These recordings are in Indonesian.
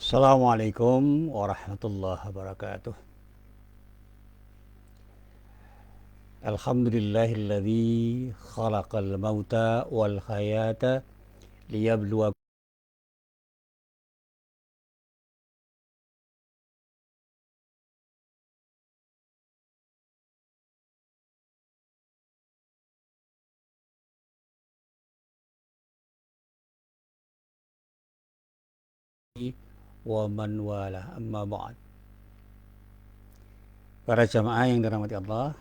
Assalamualaikum warahmatullahi wabarakatuh. Alhamdulillahilladzi khalaqal mauta wal hayata liyabluwakum wa man wala amma ba'd. Para jamaah yang dirahmati Allah,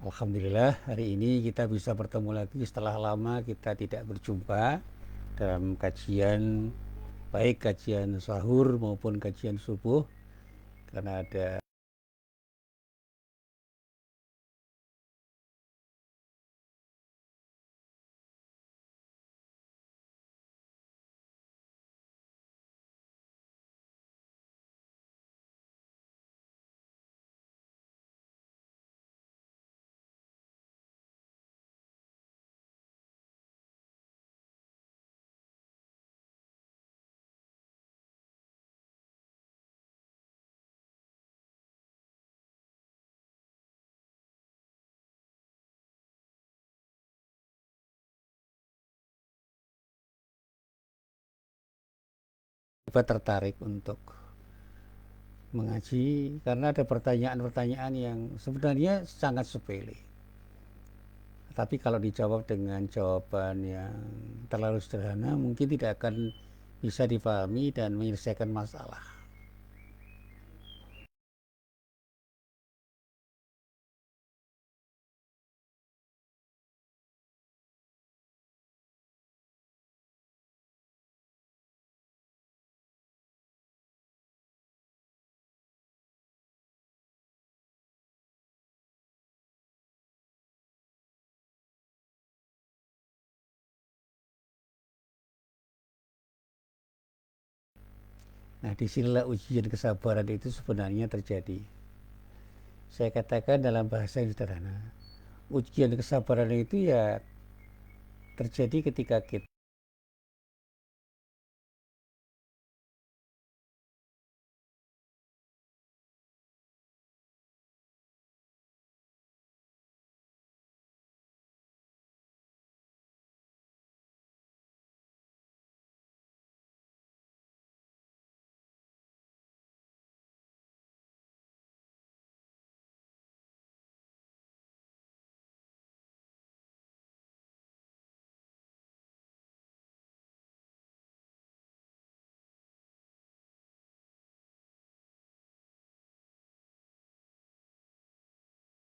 alhamdulillah hari ini kita bisa bertemu lagi setelah lama kita tidak berjumpa dalam kajian, baik kajian sahur maupun kajian subuh, karena ada kita tertarik untuk mengaji karena ada pertanyaan-pertanyaan yang sebenarnya sangat sepele. Tapi kalau dijawab dengan jawaban yang terlalu sederhana, mungkin tidak akan bisa dipahami dan menyelesaikan masalah. Nah, disinilah ujian kesabaran itu sebenarnya terjadi. Saya katakan dalam bahasa yang sederhana, ujian kesabaran itu ya terjadi ketika kita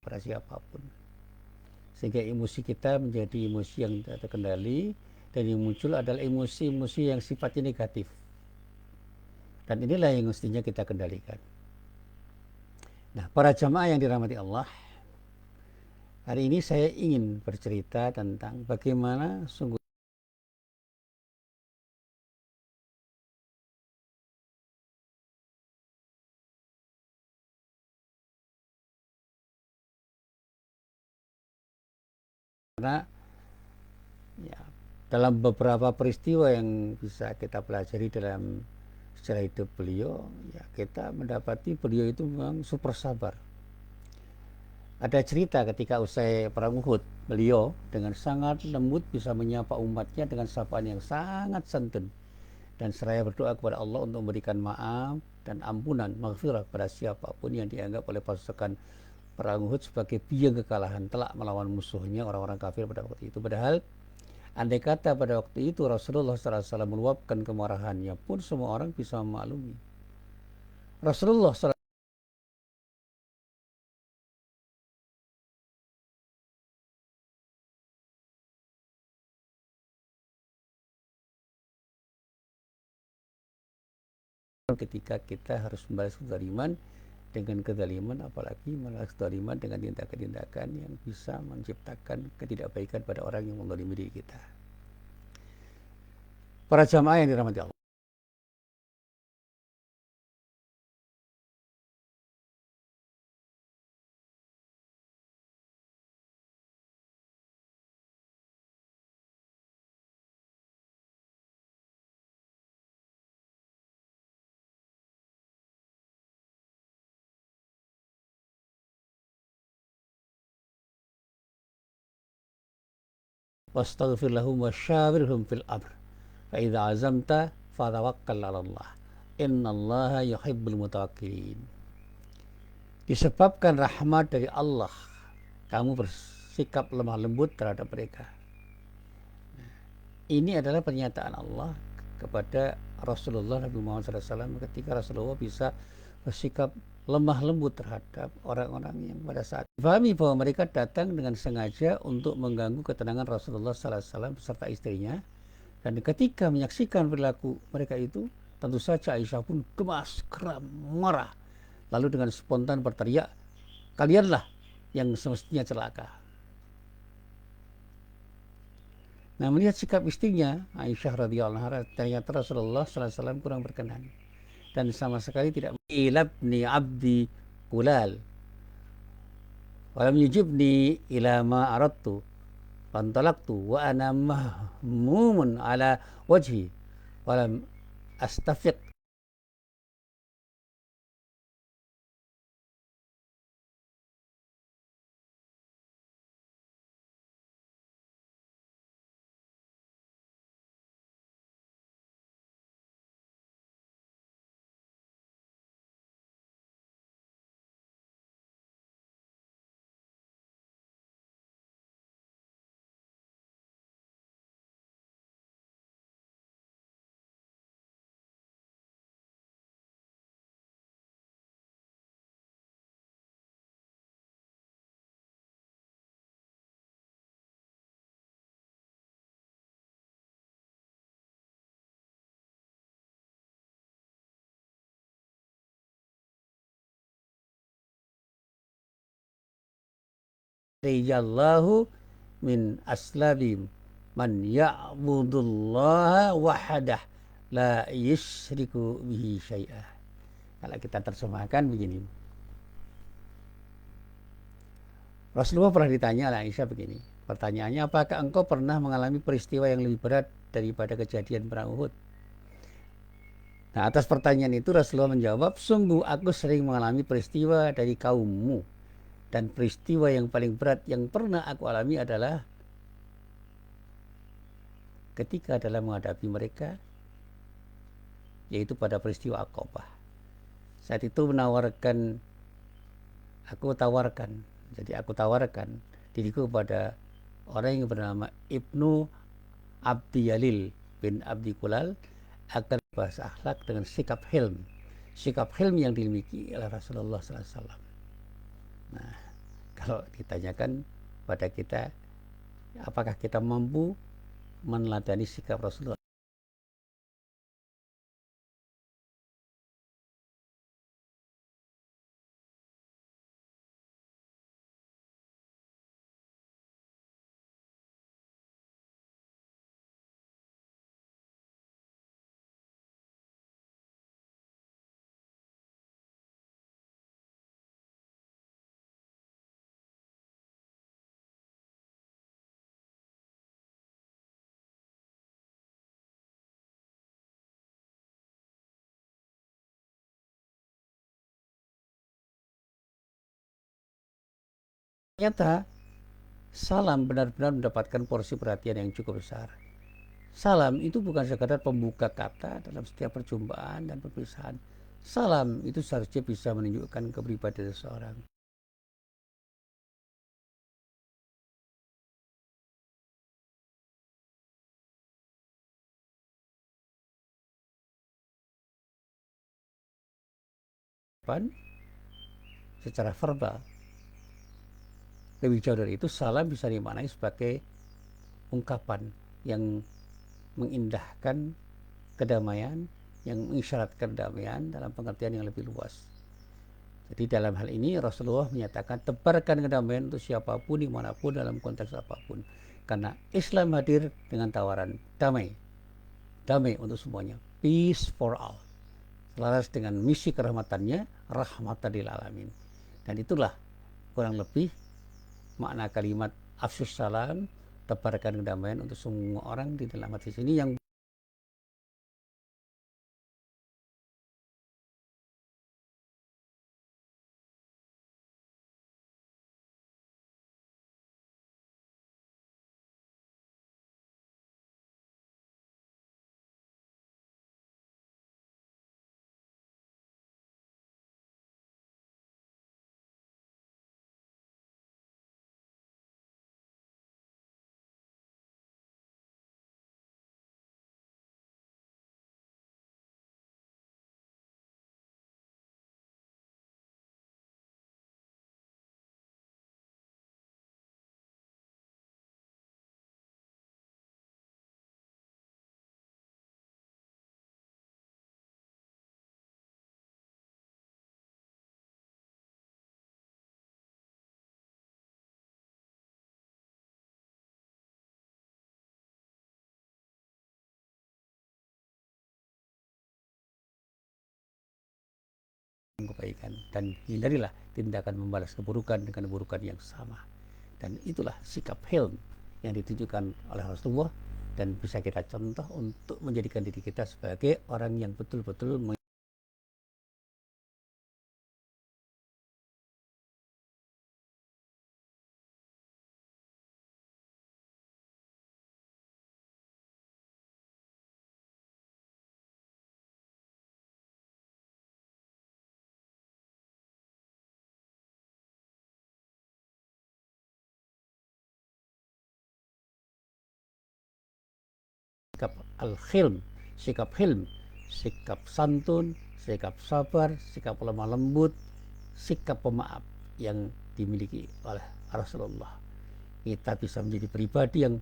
pada siapapun. Sehingga emosi kita menjadi emosi yang tidak terkendali, dan yang muncul adalah emosi-emosi yang sifatnya negatif. Dan inilah yang mestinya kita kendalikan. Nah, para jamaah yang dirahmati Allah, hari ini saya ingin bercerita tentang bagaimana sungguh karena ya, dalam beberapa peristiwa yang bisa kita pelajari dalam sejarah hidup beliau, ya kita mendapati beliau itu memang super sabar. Ada cerita ketika usai perang Uhud, beliau dengan sangat lembut bisa menyapa umatnya dengan sapaan yang sangat santun, dan seraya berdoa kepada Allah untuk memberikan maaf dan ampunan, maghfirah kepada siapapun yang dianggap oleh pasukan perang Uhud sebagai biang kekalahan telak melawan musuhnya orang-orang kafir pada waktu itu. Padahal andai kata pada waktu itu Rasulullah SAW meluapkan kemarahannya pun semua orang bisa memaklumi. Rasulullah SAW ketika kita harus membalas kezaliman dengan kezaliman, apalagi membalas kezaliman dengan tindakan-tindakan yang bisa menciptakan ketidakbaikan pada orang yang menzalimi diri kita. Para jamaah yang dirahmati Allah, wastaghfir lahum wasyawirhum fil amr fa idza azamta fatawakkal 'ala Allah innallaha yuhibbul mutawakkilin. Disebabkan rahmat dari Allah, kamu bersikap lemah lembut terhadap mereka. Ini adalah pernyataan Allah kepada Rasulullah Nabi Muhammad SAW ketika Rasulullah bisa bersikap lemah lembut terhadap orang-orang yang pada saat difahami bahwa mereka datang dengan sengaja untuk mengganggu ketenangan Rasulullah SAW beserta istrinya, dan ketika menyaksikan perilaku mereka itu, tentu saja Aisyah pun gemas, geram, marah, lalu dengan spontan berteriak, kalianlah yang semestinya celaka. Nah, melihat sikap istrinya Aisyah radhiyallahu anha, ternyata Rasulullah SAW kurang berkenan dan sama sekali tidak ilabni abdi kulal walam yujibni ila ma aradtu fantalaqtu wa ana mahmumun ala wajhi walam astafiq. Rijallahu min aslabim man ya'budullaha wahadah la yusyriku bihi syai'ah. Kalau kita terjemahkan begini, Rasulullah pernah ditanya oleh Aisyah begini, pertanyaannya, apakah engkau pernah mengalami peristiwa yang lebih berat daripada kejadian perang Uhud? Nah, atas pertanyaan itu Rasulullah menjawab, sungguh aku sering mengalami peristiwa dari kaummu, dan peristiwa yang paling berat yang pernah aku alami adalah ketika dalam menghadapi mereka, yaitu pada peristiwa Aqabah. Saat itu aku tawarkan diriku kepada orang yang bernama Ibnu Abdi Yalil bin Abdi Kulal akan bahasa akhlak dengan sikap hilm yang dimiliki oleh Rasulullah SAW. Nah, kalau ditanyakan pada kita, apakah kita mampu meneladani sikap Rasulullah? Ternyata salam benar-benar mendapatkan porsi perhatian yang cukup besar. Salam itu bukan sekadar pembuka kata dalam setiap perjumpaan dan perpisahan. Salam itu seharusnya bisa menunjukkan kepribadian seseorang. Secara verbal. Lebih jauh dari itu, salam bisa dimaknai sebagai ungkapan yang mengindahkan kedamaian, yang mengisyaratkan kedamaian dalam pengertian yang lebih luas. Jadi dalam hal ini Rasulullah menyatakan tebarkan kedamaian untuk siapapun, dimanapun, dalam konteks apapun. Karena Islam hadir dengan tawaran damai. Damai untuk semuanya. Peace for all. Selaras dengan misi kerahmatannya, rahmatan lil alamin. Dan itulah kurang lebih makna kalimat afsus salam, tebarkan kedamaian untuk semua orang di dalam hadis ini yang kebaikan, dan hindarilah tindakan membalas keburukan dengan keburukan yang sama. Dan itulah sikap hilm yang ditunjukkan oleh Rasulullah, dan bisa kita contoh untuk menjadikan diri kita sebagai orang yang betul-betul sikap al-hilm, sikap hilm, sikap santun, sikap sabar, sikap lemah lembut, sikap pemaaf yang dimiliki oleh Rasulullah. Kita bisa menjadi pribadi yang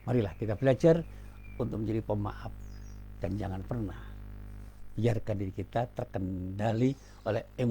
marilah kita belajar untuk menjadi pemaaf, dan jangan pernah biarkan diri kita terkendali oleh emosi